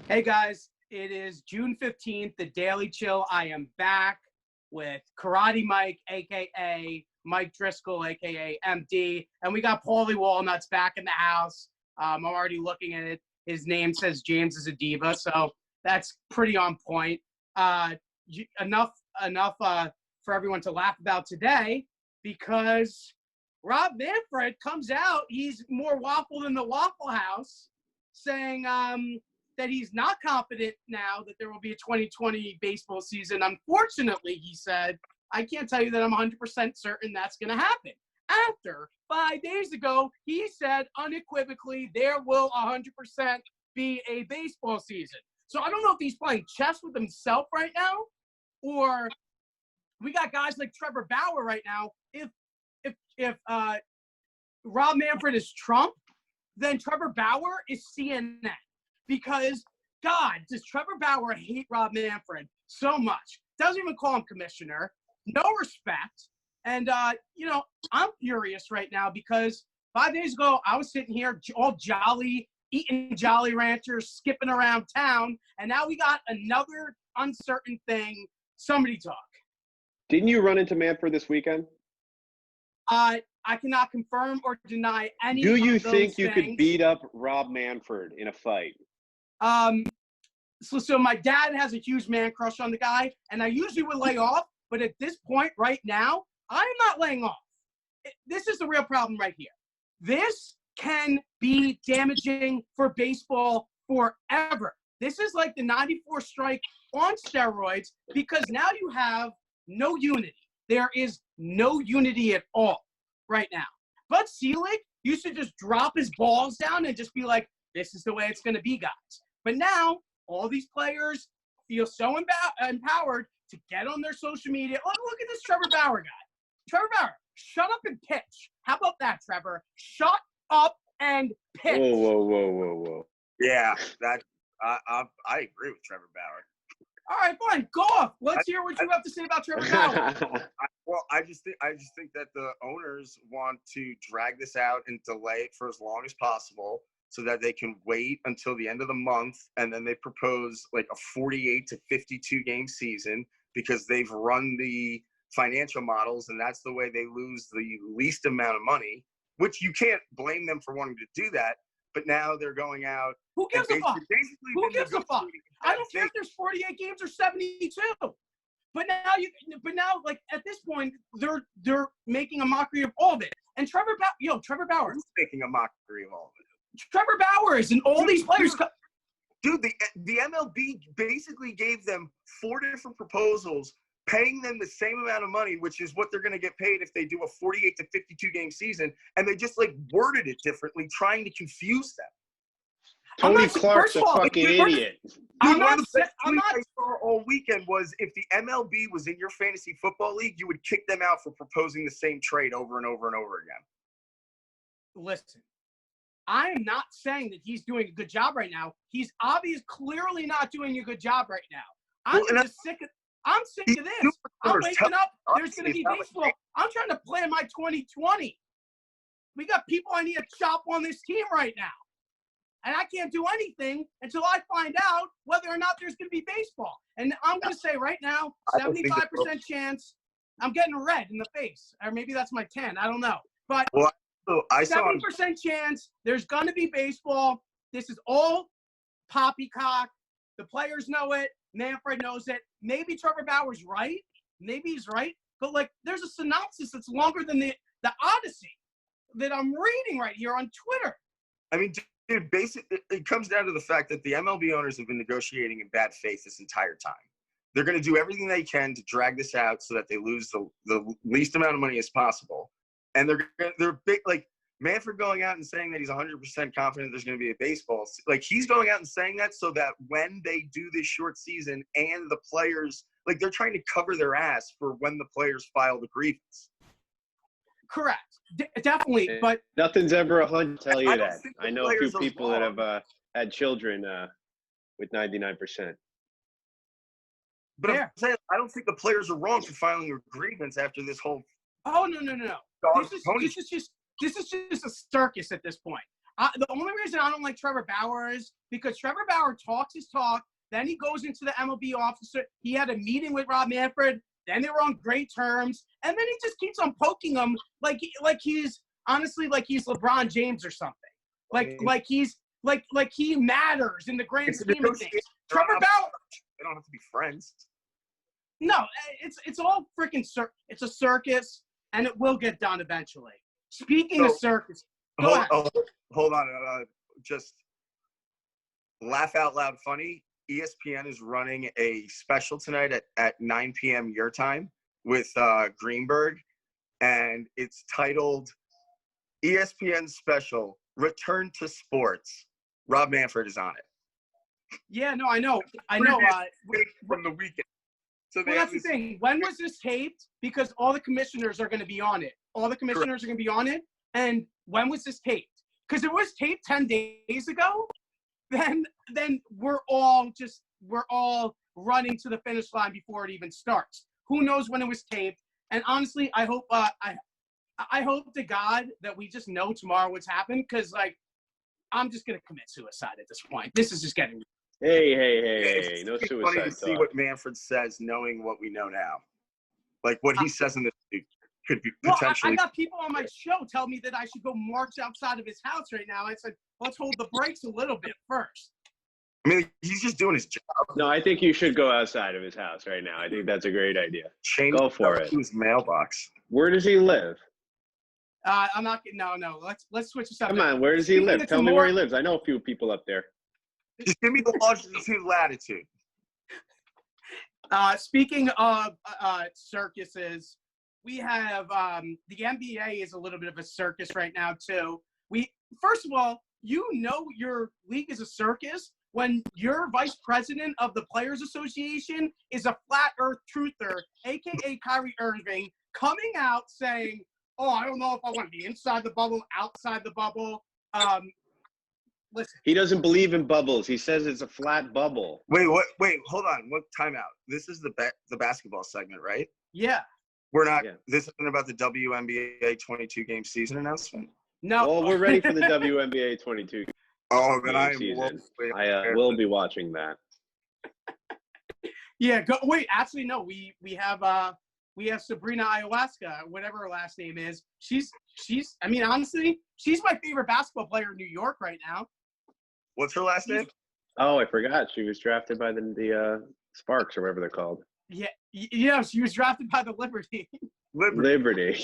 Hey guys, it is June 15th, the Daily Chill. I am back with Karate Mike, aka Mike Driscoll, aka MD, and we got Paulie Walnuts back in the house. I'm already looking at it. His name says James is a diva, so that's pretty on point. Enough for everyone to laugh about today, because Rob Manfred comes out. He's more waffle than the Waffle House, saying that he's not confident now that there will be a 2020 baseball season. Unfortunately, he said, I can't tell you that I'm 100% certain that's going to happen. After 5 days ago, he said unequivocally there will 100% be a baseball season. So I don't know if he's playing chess with himself right now, or we got guys like Trevor Bauer right now. If Rob Manfred is Trump, then Trevor Bauer is CNN. Because, God, does Trevor Bauer hate Rob Manfred so much? Doesn't even call him commissioner. No respect. And, I'm furious right now because 5 days ago, I was sitting here all jolly, eating Jolly Ranchers, skipping around town, and now we got another uncertain thing. Somebody talk. Didn't you run into Manfred this weekend? I cannot confirm or deny any Do you of those think you things. could beat up Rob Manfred in a fight? So my dad has a huge man crush on the guy, and I usually would lay off, but at this point right now, I'm not laying off. This is the real problem right here. This can be damaging for baseball forever. This is like the 94 strike on steroids, because now you have no unity. There is no unity at all right now. But Selig used to just drop his balls down and just be like, this is the way it's going to be, guys. But now all these players feel so empowered to get on their social media. Look at this Trevor Bauer guy. Trevor Bauer, shut up and pitch. How about that, Trevor? Shut up and pitch. Whoa. Yeah, that I agree with Trevor Bauer. All right, fine. Go off. Let's hear what you have to say about Trevor Bauer. I just think that the owners want to drag this out and delay it for as long as possible, so that they can wait until the end of the month, and then they propose like a 48 to 52 game season, because they've run the financial models, and that's the way they lose the least amount of money, which you can't blame them for wanting to do that. But now they're going out. Who gives a fuck? Who gives a fuck? I don't care if there's 48 games or 72. But now, like at this point, they're making a mockery of all of it. And Trevor Bauer, who's making a mockery of all of it? Trevor Bauer is, and all these players. Dude, the MLB basically gave them 4 different proposals, paying them the same amount of money, which is what they're going to get paid if they do a 48 to 52 game season, and they just like worded it differently, trying to confuse them. Tony Clark's a fucking idiot. Dude, one of the best tweets I saw all weekend was, if the MLB was in your fantasy football league, you would kick them out for proposing the same trade over and over and over again. Listen, I am not saying that he's doing a good job right now. He's clearly not doing a good job right now. I'm sick of this. I'm waking up. There's going to be baseball. I'm trying to plan my 2020. We got people I need to chop on this team right now. And I can't do anything until I find out whether or not there's going to be baseball. And I'm going to say right now, 75% chance I'm getting red in the face. Or maybe that's my 10. I don't know. But 70% chance there's going to be baseball. This is all poppycock. The players know it. Manfred knows it. Maybe Trevor Bauer's right. Maybe he's right. But, like, there's a synopsis that's longer than the Odyssey that I'm reading right here on Twitter. I mean, dude, basically, it comes down to the fact that the MLB owners have been negotiating in bad faith this entire time. They're going to do everything they can to drag this out so that they lose the least amount of money as possible. And they're big, like Manfred going out and saying that he's 100% confident there's going to be a baseball. Like, he's going out and saying that so that when they do this short season and the players, like, they're trying to cover their ass for when the players file the grievance. Correct. Definitely, but nothing's ever 100. Tell you that. I know a few people that have had children with 99%. But I'm saying, I don't think the players are wrong for filing a grievance after this whole. Oh no! This is just a circus at this point. The only reason I don't like Trevor Bauer is because Trevor Bauer talks his talk, then he goes into the MLB officer. He had a meeting with Rob Manfred, then they were on great terms, and then he just keeps on poking him like he's honestly like he's LeBron James or something. Like he matters in the grand scheme of things. Trevor Bauer. They don't have to be friends. No, it's all freaking it's a circus, and it will get done eventually. Speaking of circus, hold on. Just laugh out loud funny. ESPN is running a special tonight at 9 p.m. your time with Greenberg, and it's titled ESPN Special Return to Sports. Rob Manfred is on it. Yeah, no, I know. From the weekend. So that's the thing. When was this taped? Because all the commissioners are going to be on it. All the commissioners are going to be on it. And when was this taped? Because it was taped 10 days ago. Then we're all running to the finish line before it even starts. Who knows when it was taped? And honestly, I hope to God that we just know tomorrow what's happened. Because I'm just going to commit suicide at this point. This is just getting. Hey, no suicide funny to talk. see what Manfred says, knowing what we know now. Like what he says in this could be potentially. I got people on my show tell me that I should go march outside of his house right now. I said, let's hold the brakes a little bit first. I mean, he's just doing his job. No, I think you should go outside of his house right now. I think that's a great idea. Go for it. To his mailbox. Where does he live? I'm not. No. Let's switch this up. Come on, where does he live? Tell me where he lives. I know a few people up there. Just give me the longitude, latitude. Speaking of circuses, we have the NBA is a little bit of a circus right now too. First of all, your league is a circus when your vice president of the Players Association is a flat earth truther, aka Kyrie Irving, coming out saying, "Oh, I don't know if I want to be inside the bubble, outside the bubble." Listen. He doesn't believe in bubbles. He says it's a flat bubble. Wait, what? Wait, hold on. What timeout? This is the basketball segment, right? Yeah. We're not. Yeah. This isn't about the WNBA 22-game season announcement. No. Well, we're ready for the WNBA 22. Oh, then I will be watching that. Yeah. Wait. Actually, no. We have Sabrina Ayahuasca, whatever her last name is. She's. I mean, honestly, she's my favorite basketball player in New York right now. What's her last name? Oh, I forgot. She was drafted by the Sparks or whatever they're called. Yeah, she was drafted by the Liberty. Liberty.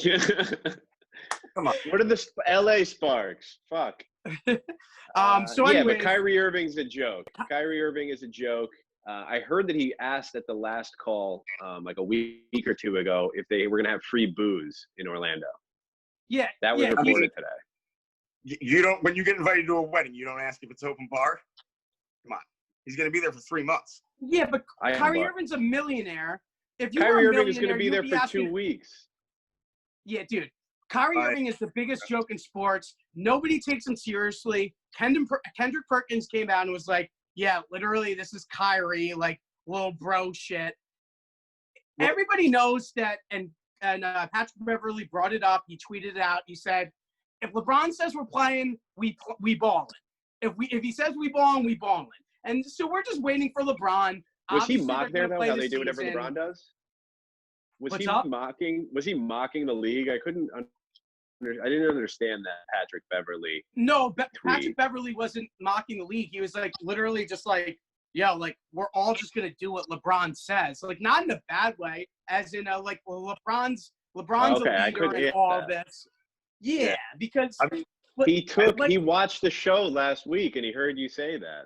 Come on. What are the LA Sparks? Fuck. So anyways, but Kyrie Irving's a joke. Kyrie Irving is a joke. I heard that he asked at the last call, like a week or two ago, if they were going to have free booze in Orlando. Yeah. That was reported today. You don't, when you get invited to a wedding, you don't ask if it's open bar? Come on. He's going to be there for 3 months. Yeah, but Kyrie Irving's a millionaire. If you Kyrie Irving is going to be there for 2 weeks. Yeah, dude. Kyrie Irving is the biggest joke in sports. Nobody takes him seriously. Kendrick Perkins came out and was like, yeah, literally, this is Kyrie, like, little bro shit. Everybody knows that, and Patrick Beverley brought it up. He tweeted it out. He said, if LeBron says we're playing, we ballin'. If he says we ballin', we ballin'. And so we're just waiting for LeBron. Was he mocked there, though, how they do whatever LeBron does? Was he mocking the league? I didn't understand that, Patrick Beverley. No, Patrick Beverley wasn't mocking the league. He was like literally just like, yo, like we're all just gonna do what LeBron says. Like not in a bad way, as in like LeBron's a leader in all this. Yeah, because I mean, he watched the show last week and he heard you say that.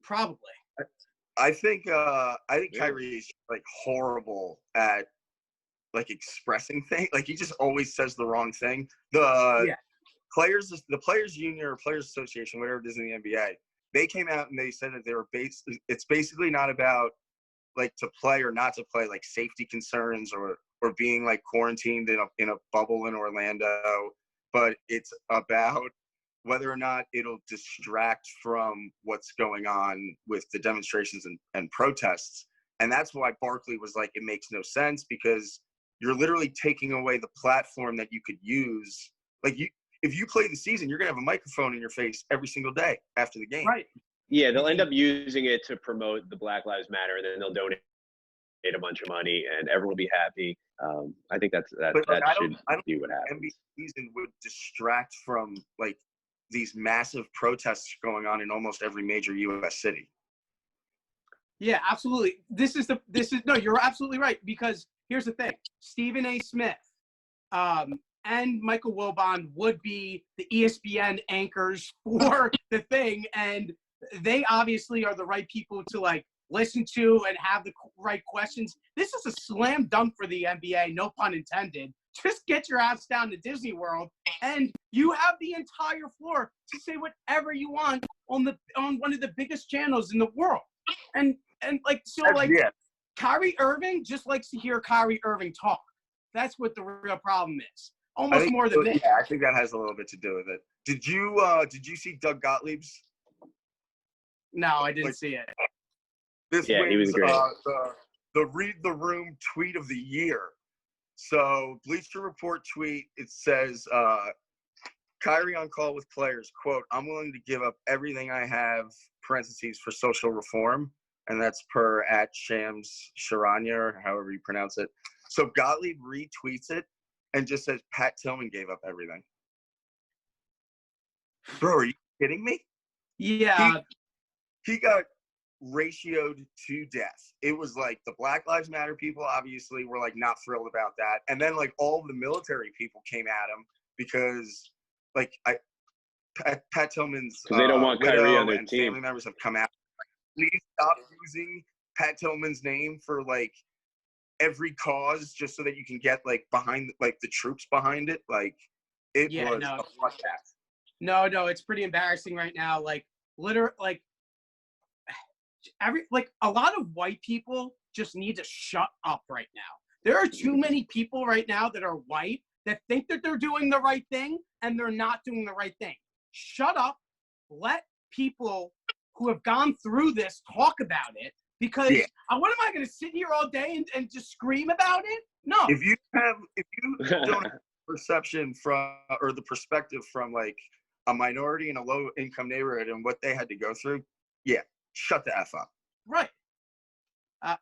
Probably. I think Kyrie is like horrible at like expressing things. Like he just always says the wrong thing. The players union or players association, whatever it is in the NBA, they came out and they said that they were it's basically not about like to play or not to play, like safety concerns or being like quarantined in a bubble in Orlando, but it's about whether or not it'll distract from what's going on with the demonstrations and protests. And that's why Barkley was like, it makes no sense because you're literally taking away the platform that you could use. Like if you play the season, you're gonna have a microphone in your face every single day after the game. Right. Yeah, they'll end up using it to promote the Black Lives Matter, and then they'll donate a bunch of money, and everyone will be happy. I think that But like, I should don't be what think happens. NBA season would distract from like these massive protests going on in almost every major U.S. city. Yeah, absolutely. No, you're absolutely right, because here's the thing. Stephen A. Smith and Michael Wilbon would be the ESPN anchors for the thing, and they obviously are the right people to like listen to and have the right questions. This is a slam dunk for the NBA, no pun intended. Just get your ass down to Disney World, and you have the entire floor to say whatever you want on one of the biggest channels in the world. And Yeah. Kyrie Irving just likes to hear Kyrie Irving talk. That's what the real problem is. Almost more than me. Yeah, I think that has a little bit to do with it. Did you see Doug Gottlieb's? No, I didn't see it. This Yeah, he was great. The Read the Room tweet of the year. So Bleacher Report tweet, it says, Kyrie on call with players, quote, "I'm willing to give up everything I have, parentheses, for social reform." And that's per at Shams Charania, or however you pronounce it. So Gottlieb retweets it and just says, Pat Tillman gave up everything. Bro, are you kidding me? Yeah. He got ratioed to death. It was like the Black Lives Matter people obviously were like not thrilled about that. And then like all the military people came at him because like Pat Tillman's They don't want Kyrie on their and team. family members have come out. Please stop using Pat Tillman's name for like every cause just so that you can get like behind like the troops behind it. Like it was a bloodbath. No, it's pretty embarrassing right now. Like literally, like a lot of white people just need to shut up right now. There are too many people right now that are white that think that they're doing the right thing and they're not doing the right thing. Shut up. Let people who have gone through this talk about it, because what am I going to sit here all day and just scream about it? No. If you don't have perception from or the perspective from like a minority in a low income neighborhood and what they had to go through, shut the F up. Right. I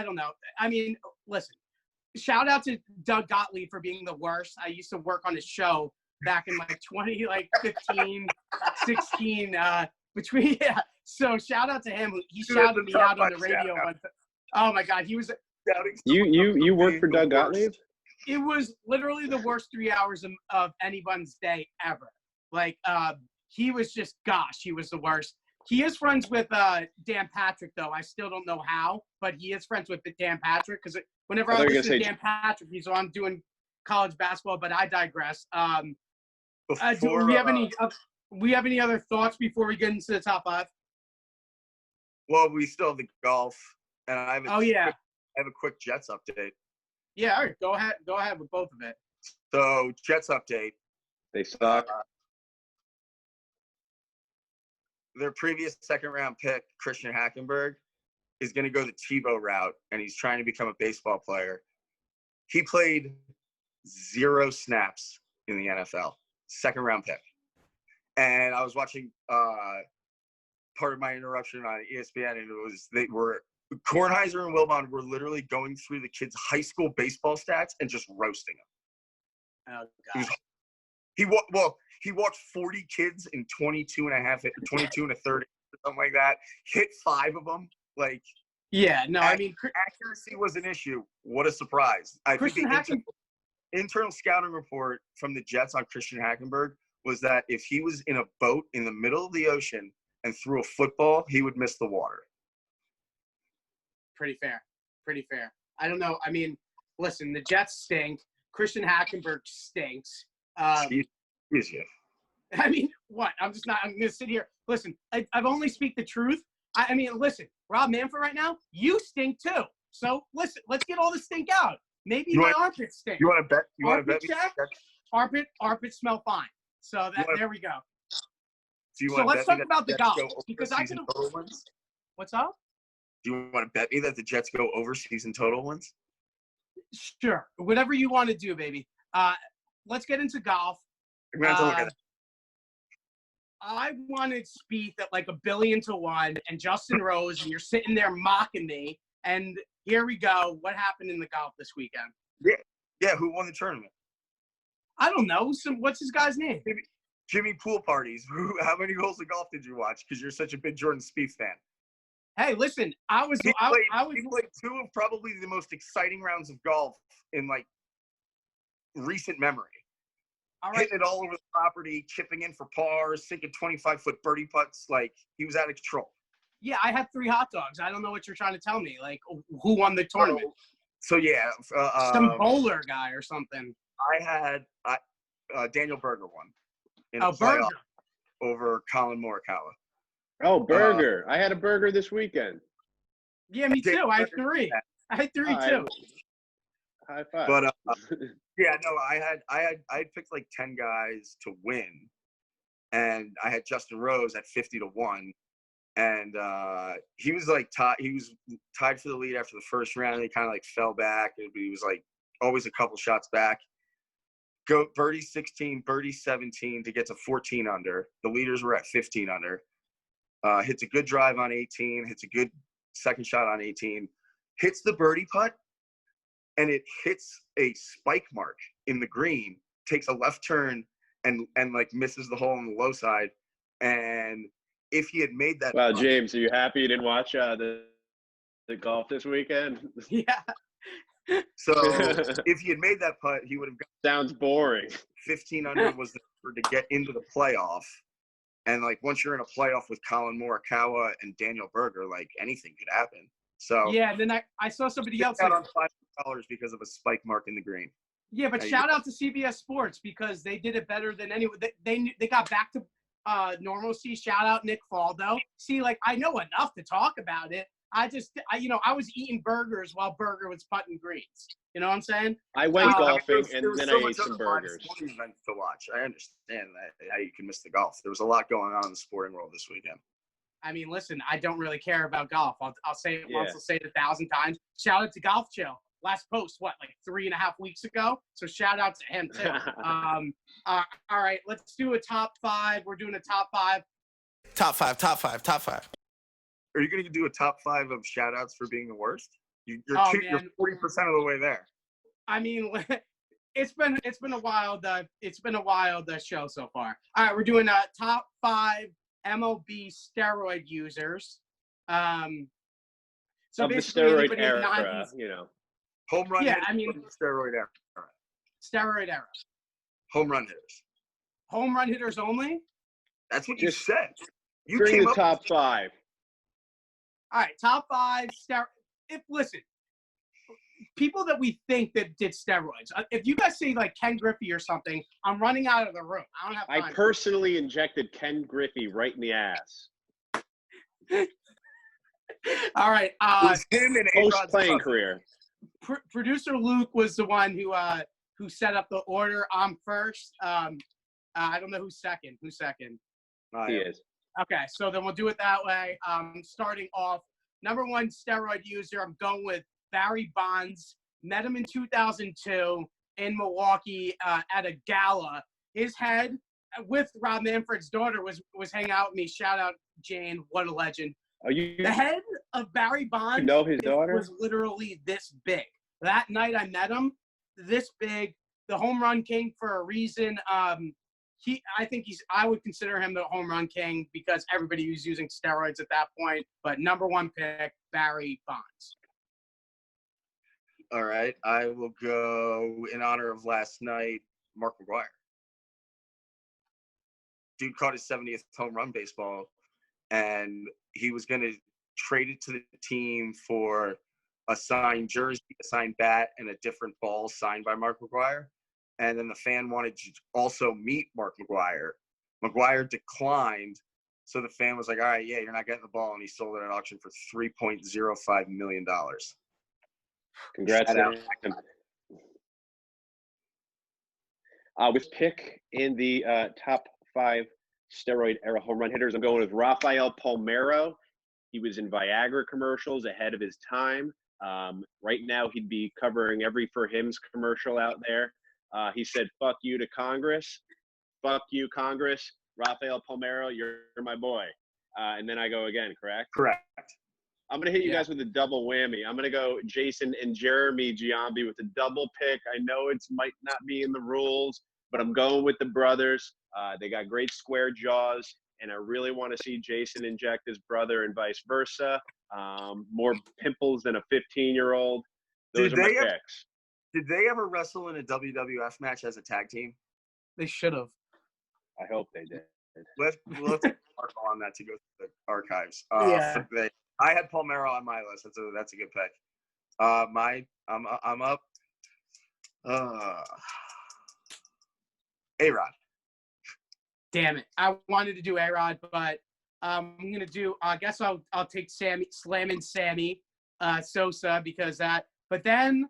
don't know. I mean, listen, shout out to Doug Gottlieb for being the worst. I used to work on his show back in like 15, 16, So shout out to him. He shouted me out on the radio. Oh my God. He was you worked for Doug Gottlieb? It was literally the worst 3 hours of anyone's day ever. Like, he was just, he was the worst. He is friends with Dan Patrick, though. I still don't know how, but he is friends with Dan Patrick, because whenever I listen to Dan Patrick, he's on doing college basketball, but I digress. Do we have any other thoughts before we get into the top five? Well, we still have the golf, and I have a quick Jets update. Yeah, all right, go ahead with both of it. So, Jets update. They suck. Their previous second-round pick, Christian Hackenberg, is going to go the Tebow route, and he's trying to become a baseball player. He played 0 snaps in the NFL. Second-round pick. And I was watching part of my interruption on ESPN, and Kornheiser and Wilbon were literally going through the kid's high school baseball stats and just roasting him. Oh, God. He watched 40 kids in 22 and a third, something like that. Hit 5 of them. Like, yeah, no, I mean, accuracy was an issue. What a surprise! I think the internal scouting report from the Jets on Christian Hackenberg was that if he was in a boat in the middle of the ocean and threw a football, he would miss the water. Pretty fair. I don't know. I mean, listen, the Jets stink. Christian Hackenberg stinks. I mean, what? I'm going to sit here. Listen, I've only speak the truth. I mean, listen, Rob Manfred right now, you stink too. So, listen, let's get all the stink out. Maybe my armpits stink. You want to bet? You want to bet me? Armpit smell fine. So, there we go. So let's talk about the golf. Because I can. What's up? Do you want to bet me that the Jets go over season total wins? Sure. Whatever you want to do, baby. Let's get into golf. I'm gonna have to look at that. I wanted Spieth at like 1,000,000,000 to 1 and Justin Rose, and you're sitting there mocking me. And here we go. What happened in the golf this weekend? Yeah. Who won the tournament? I don't know. What's this guy's name? Jimmy Pool Parties. How many holes of golf did you watch? Because you're such a big Jordan Spieth fan. Hey, listen, He played two of probably the most exciting rounds of golf in like recent memory. all right. Hitting it all over the property, chipping in for pars, sinking 25-foot birdie putts. Like, he was out of control. Yeah, I had 3 hot dogs. I don't know what you're trying to tell me. Like, who won the tournament? So yeah. Some bowler guy or something. I had Daniel Berger won in Oh, a playoff Berger. over Colin Morikawa. Oh, burger. I had a burger this weekend. Yeah, me too. I had 3. I had 3 too. High five. But yeah, no, I had picked like 10 guys to win, and I had Justin Rose at 50 to 1, and he was like tied for the lead after the first round. He kind of like fell back, and he was like always a couple shots back. Go birdie 16, birdie 17 to get to 14 under. The leaders were at 15 under. Hits a good drive on 18. Hits a good second shot on 18. Hits the birdie putt, and it hits a spike mark in the green. Takes a left turn and like misses the hole on the low side. And if he had made that, wow, James, are you happy you didn't watch the golf this weekend? Yeah. So if he had made that putt, he would have got Sounds boring. 15 under was the number to get into the playoff. And like once you're in a playoff with Colin Morikawa and Daniel Berger, like anything could happen. So Yeah, and then I saw somebody else. got on $5 because of a spike mark in the green. Yeah, but shout out to CBS Sports because they did it better than anyone. They got back to normalcy. Shout out Nick Faldo. See, like I know enough to talk about it. I was eating burgers while Berger was putting greens. You know what I'm saying? I went golfing there and was then so I much ate some other burgers. sporting events to watch. I understand that how you can miss the golf. There was a lot going on in the sporting world this weekend. I mean, listen, I don't really care about golf. I'll say it once. Yeah. I'll say it 1,000 times. Shout out to Golf Chill. Last post, like 3.5 weeks ago? So shout out to him, too. All right, let's do a top 5. We're doing a top 5. Top five. Are you going to do a top 5 of shout outs for being the worst? You're 40% of the way there. I mean, it's been a wild show so far. All right, we're doing a top 5 MLB steroid users. So of the basically steroid anybody in the era, 90s, Home run Yeah, hitters I mean- from the steroid era. steroid era. Home run hitters. Home run hitters only? That's what you Just said. You bring came the up top 5. All right, top 5 listen, people that we think that did steroids. If you guys say like Ken Griffey or something, I'm running out of the room. I don't have time. I personally injected Ken Griffey right in the ass. All right. it was him and Post-playing career. Producer Luke was the one who set up the order. I'm first. I don't know who's second. Who's second? He is. Okay, so then we'll do it that way. Starting off, number 1 steroid user, I'm going with Barry Bonds. Met him in 2002 in Milwaukee at a gala. His head, with Rob Manfred's daughter, was hanging out with me. Shout out, Jane. What a legend. The head of Barry Bonds know his daughter? was literally this big. That night I met him, this big, the home run king for a reason. I would consider him the home run king because everybody was using steroids at that point. But number 1 pick, Barry Bonds. All right. I will go in honor of last night, Mark McGwire. Dude caught his 70th home run baseball, and he was going to trade it to the team for a signed jersey, a signed bat, and a different ball signed by Mark McGwire. And then the fan wanted to also meet Mark McGwire. McGwire declined, so the fan was like, all right, yeah, you're not getting the ball, and he sold it at auction for $3.05 million. Congrats to him. With pick in the top 5 steroid era home run hitters, I'm going with Rafael Palmeiro. He was in Viagra commercials ahead of his time. Right now, he'd be covering every For Hims commercial out there. He said, fuck you to Congress. fuck you, Congress. Rafael Palmeiro, you're my boy. And then I go again, correct? Correct. I'm going to hit you guys with a double whammy. I'm going to go Jason and Jeremy Giambi with a double pick. I know it might not be in the rules, but I'm going with the brothers. They got great square jaws, and I really want to see Jason inject his brother and vice versa. More pimples than a 15-year-old. Those are my picks. Did they ever wrestle in a WWF match as a tag team? They should have. I hope they did. We'll have to article on that to go through the archives. Yeah. I had Palmeiro on my list. That's a good pick. I'm up. A-Rod. Damn it! I wanted to do A-Rod, but I'm gonna do. I guess I'll take Slammin' Sammy Sosa because that. But then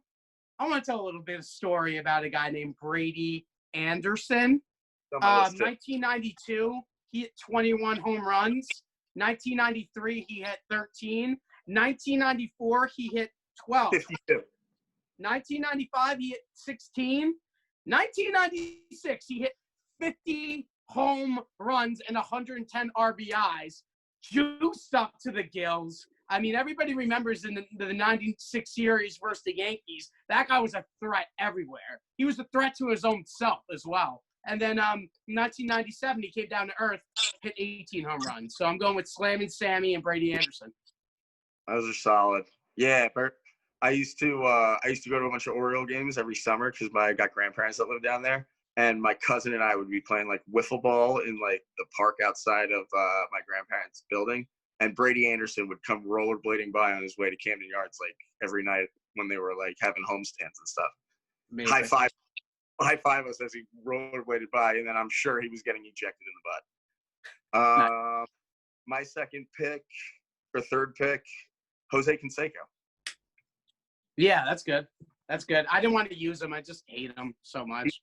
I want to tell a little bit of story about a guy named Brady Anderson. 1992, he hit 21 home runs. 1993, he hit 13. 1994, he hit 12. 52. 1995, he hit 16. 1996, he hit 50 home runs and 110 RBIs. Juiced up to the gills. I mean, everybody remembers in the 96 series versus the Yankees, that guy was a threat everywhere. He was a threat to his own self as well. And then 1997, he came down to earth, hit 18 home runs. So I'm going with Slammin' Sammy and Brady Anderson. Those are solid. Yeah, Bert. I used to go to a bunch of Oriole games every summer because I got grandparents that lived down there, and my cousin and I would be playing like wiffle ball in like the park outside of my grandparents' building, and Brady Anderson would come rollerblading by on his way to Camden Yards like every night when they were like having homestands and stuff. Amazing. High five us as he rollerbladed by, and then I'm sure he was getting ejected in the butt. My second pick or third pick, Jose Canseco. Yeah, that's good. That's good. I didn't want to use him. I just hate him so much.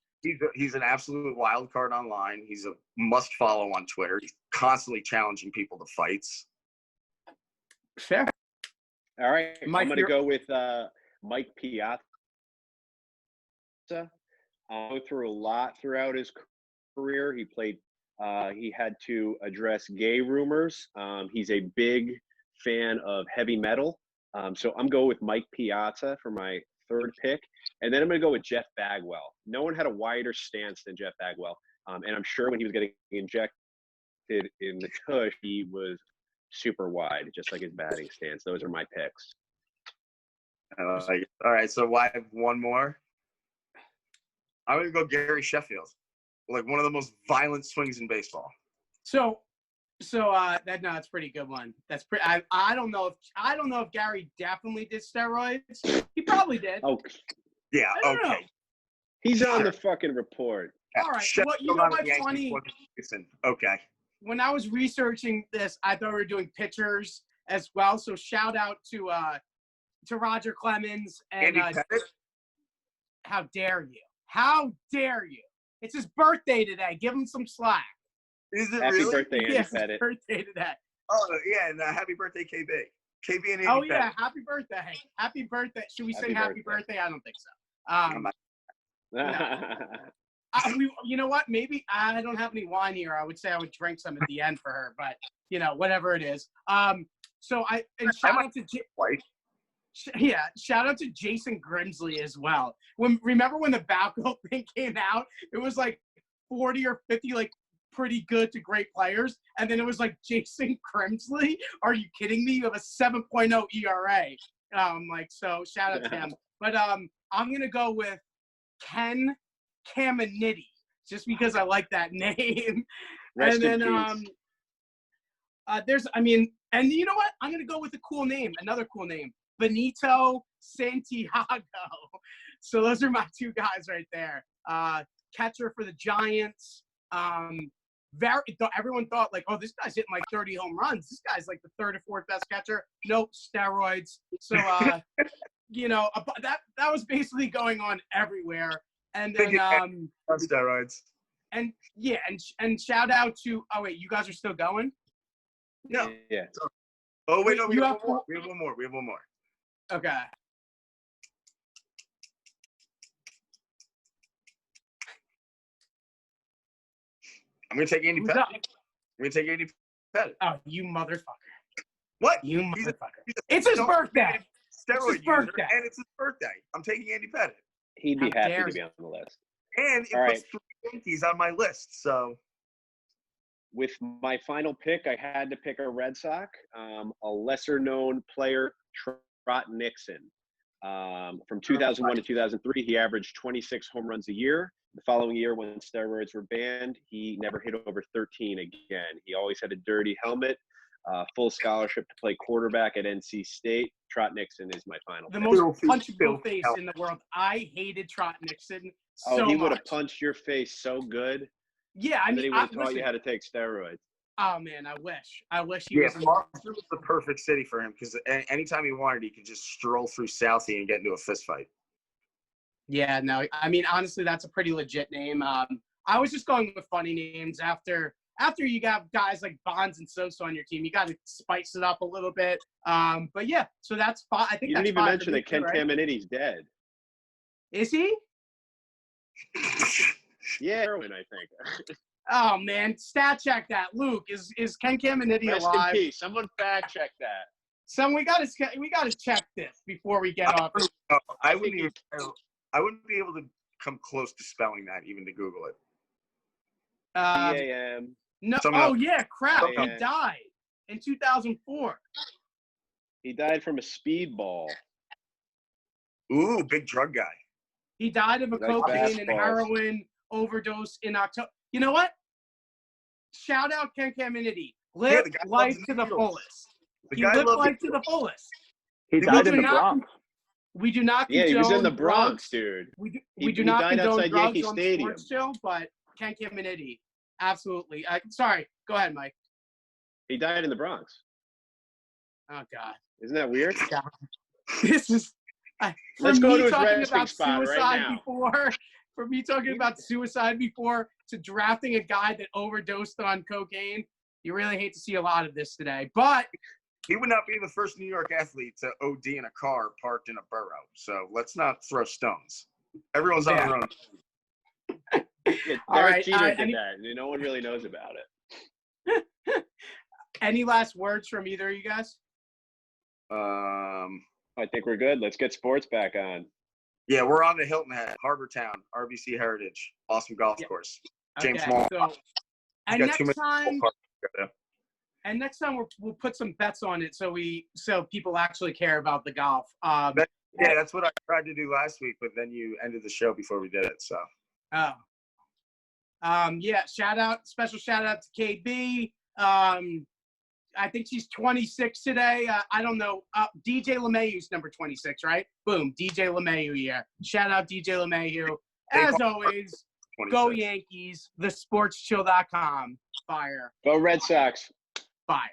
He's an absolute wild card online. He's a must follow on Twitter. He's constantly challenging people to fights. Fair. All right. Mike, I'm going to go with Mike Piazza. Went through a lot throughout his career. He had to address gay rumors. He's a big fan of heavy metal. So I'm going with Mike Piazza for my third pick. And then I'm going to go with Jeff Bagwell. No one had a wider stance than Jeff Bagwell. And I'm sure when he was getting injected in the tush, he was super wide, just like his batting stance. Those are my picks. All right, so I have one more. I'm going to go Gary Sheffield. Like one of the most violent swings in baseball. So that's a pretty good one. That's pretty. I don't know if Gary definitely did steroids. He probably did. Oh, yeah. Okay. Know. He's on the fucking report. All right. Well, you know what's funny? Okay. When I was researching this, I thought we were doing pitchers as well. So shout out to Roger Clemens and how dare you? How dare you? It's his birthday today. Give him some slack. Is it Happy really? birthday, Andy Yes, Pettit. his birthday today. Oh, yeah, and happy birthday, KB. KB and Andy Oh, yeah, Pettit. happy birthday. Happy birthday. Should we sing Happy happy birthday? I don't think so. You know what? Maybe I don't have any wine here. I would say I would drink some at the end for her, but, whatever it is. Shout out to Jason Grimsley as well. Remember when the Balco thing came out? It was like 40 or 50, like, pretty good to great players. And then it was like Jason Grimsley. Are you kidding me? You have a 7.0 ERA. So shout out to him. But I'm going to go with Ken Caminiti just because I like that name. Rest and then, in peace. And you know what? I'm going to go with a cool name, another cool name, Benito Santiago. So those are my two guys right there. Catcher for the Giants. Everyone thought like, oh, this guy's hitting like 30 home runs. This guy's like the third or fourth best catcher. Nope, steroids. So, that was basically going on everywhere. And then, on steroids. And yeah, and shout out to. Oh wait, you guys are still going? No. Yeah. Oh wait, no, we have one more. We have one more. Okay. I'm going to take Andy Who's Pettit. up? I'm going to take Andy Pettit. Oh, you motherfucker. What? You He's a- motherfucker. It's his birthday. Steroid his birthday. user, and it's his birthday. I'm taking Andy Pettit. He'd be How happy dare to be you. on the list. And it All puts right. 3 Yankees on my list. So With my final pick, I had to pick a Red Sox, a lesser-known player, Trot Nixon. From 2001 to 2003, he averaged 26 home runs a year. The following year, when steroids were banned, he never hit over 13 again. He always had a dirty helmet, full scholarship to play quarterback at NC State. Trot Nixon is my final The pick. most punchable face in the world. I hated Trot Nixon so he much. would have punched your face so good. Yeah, I And then he mean, would have taught listen, you how to take steroids. oh, man, I wish he yeah, was. Foster was the perfect city for him because anytime he wanted, he could just stroll through Southie and get into a fist fight. Yeah, no, I mean, honestly, that's a pretty legit name. I was just going with funny names after you got guys like Bonds and Sosa on your team. You got to spice it up a little bit. But yeah, so that's fine. I think You that's didn't even fine mention that Ken Caminiti's dead. Is he? Yeah, heroin, I think. Oh man, stat check that. Luke, is Ken Caminiti Rest alive? in peace. Someone fact check that. So we gotta check this before we get off. I wouldn't be able to come close to spelling that even to Google it. CAM. No. Someone Oh else. yeah, crap. He Yeah. died in 2004. He died from a speedball. Ooh, big drug guy. He died of a Like cocaine and fastballs. heroin overdose in October. You know what? Shout out Ken Caminiti. Live the guy life loves to the needles. fullest. The He guy lived loved life the to the fullest. He He died do in the not- Bronx. We do not Yeah, condone he was in the drugs. Bronx, dude. We do He not died condone outside drugs Yankee on Stadium. the sports show, but Ken Caminiti, absolutely. Sorry, go ahead, Mike. He died in the Bronx. Oh God, Isn't that weird? this is. Let's go to his talking resting about spot right suicide now. before. For me talking about suicide before to drafting a guy that overdosed on cocaine, you really hate to see a lot of this today. But He would not be the first New York athlete to OD in a car parked in a borough. So let's not throw stones. Everyone's on their own. Yeah, All Derek right, Jeter did that. And no one really knows about it. any last words from either of you guys? I think we're good. Let's get sports back on. Yeah, we're on the Hilton Head, Harbor Town, RBC Heritage, awesome golf Yeah. course. James Okay, Wong. so and got too next many time. parks to go to. And next time we'll put some bets on it so people actually care about the golf. Yeah, that's what I tried to do last week, but then you ended the show before we did it. So Yeah, special shout out to KB. I think she's 26 today. I don't know. DJ LeMahieu's number 26, right? Boom, DJ LeMahieu here. Shout out DJ LeMahieu. As always, 26. go Yankees. TheSportsChill.com. Fire. Go Red Sox. Fire.